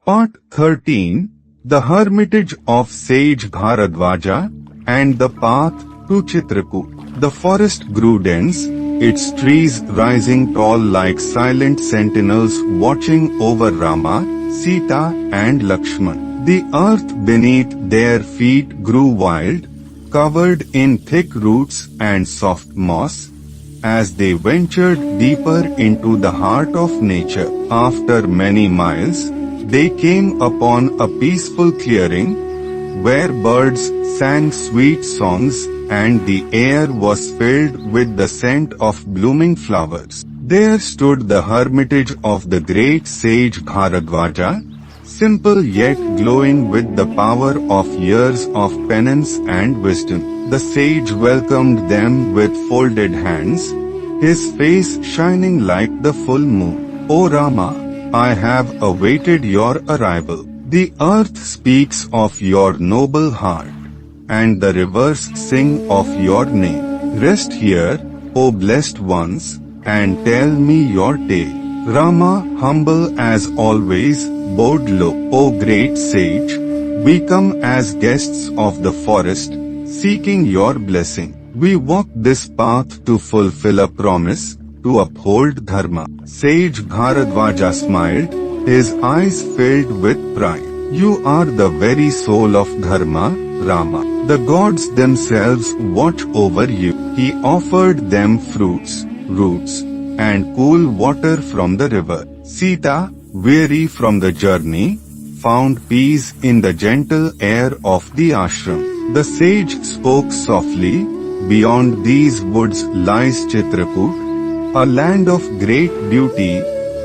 Part 13, The Hermitage of Sage Bharadwaja and the Path to Chitrakoot. The forest grew dense, its trees rising tall like silent sentinels watching over Rama, Sita and Lakshman. The earth beneath their feet grew wild, covered in thick roots and soft moss, as they ventured deeper into the heart of nature. After many miles, they came upon a peaceful clearing, where birds sang sweet songs and the air was filled with the scent of blooming flowers. There stood the hermitage of the great sage Bharadwaja, simple yet glowing with the power of years of penance and wisdom. The sage welcomed them with folded hands, his face shining like the full moon. O Rama, I have awaited your arrival. The earth speaks of your noble heart, and the rivers sing of your name. Rest here, O blessed ones, and tell me your tale. Rama, humble as always, bowed low. O great sage, we come as guests of the forest, seeking your blessing. We walk this path to fulfill a promise, to uphold dharma. Sage Bharadwaja smiled, his eyes filled with pride. You are the very soul of dharma, Rama. The gods themselves watch over you. He offered them fruits, roots, and cool water from the river. Sita, weary from the journey, found peace in the gentle air of the ashram. The sage spoke softly, beyond these woods lies Chitrakoot, a land of great beauty,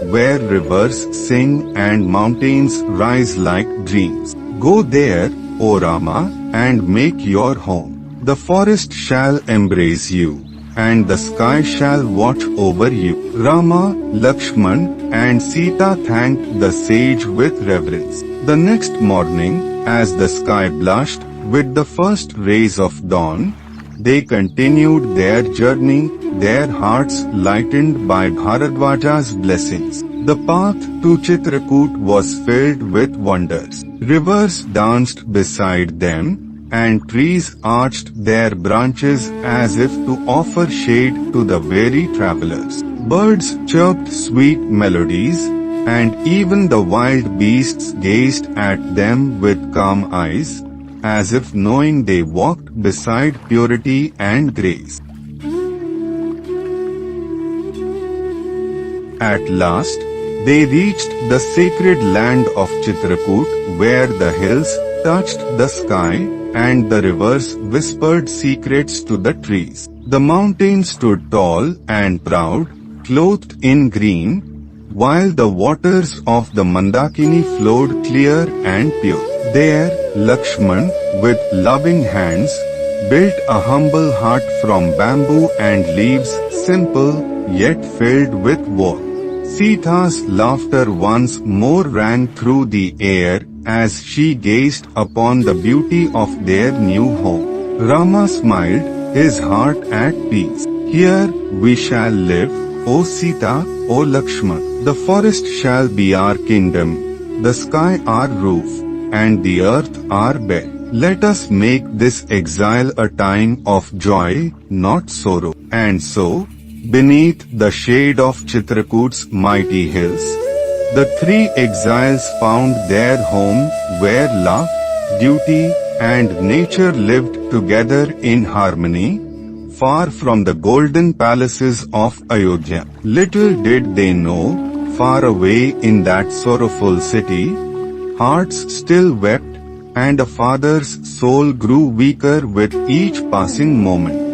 where rivers sing and mountains rise like dreams. Go there, O Rama, and make your home. The forest shall embrace you, and the sky shall watch over you. Rama, Lakshman, and Sita thanked the sage with reverence. The next morning, as the sky blushed with the first rays of dawn, they continued their journey, their hearts lightened by Bharadwaja's blessings. The path to Chitrakoot was filled with wonders. Rivers danced beside them, and trees arched their branches as if to offer shade to the weary travelers. Birds chirped sweet melodies, and even the wild beasts gazed at them with calm eyes, as if knowing they walked beside purity and grace. At last, they reached the sacred land of Chitrakoot, where the hills touched the sky and the rivers whispered secrets to the trees. The mountains stood tall and proud, clothed in green, while the waters of the Mandakini flowed clear and pure. There, Lakshman, with loving hands, built a humble hut from bamboo and leaves, simple yet filled with warmth. Sita's laughter once more rang through the air as she gazed upon the beauty of their new home. Rama smiled, his heart at peace. Here we shall live, O Sita, O Lakshman. The forest shall be our kingdom, the sky our roof, and the earth our bed. Let us make this exile a time of joy, not sorrow. And so, beneath the shade of Chitrakoot's mighty hills, the three exiles found their home where love, duty, and nature lived together in harmony, far from the golden palaces of Ayodhya. Little did they know, far away in that sorrowful city, hearts still wept, and a father's soul grew weaker with each passing moment.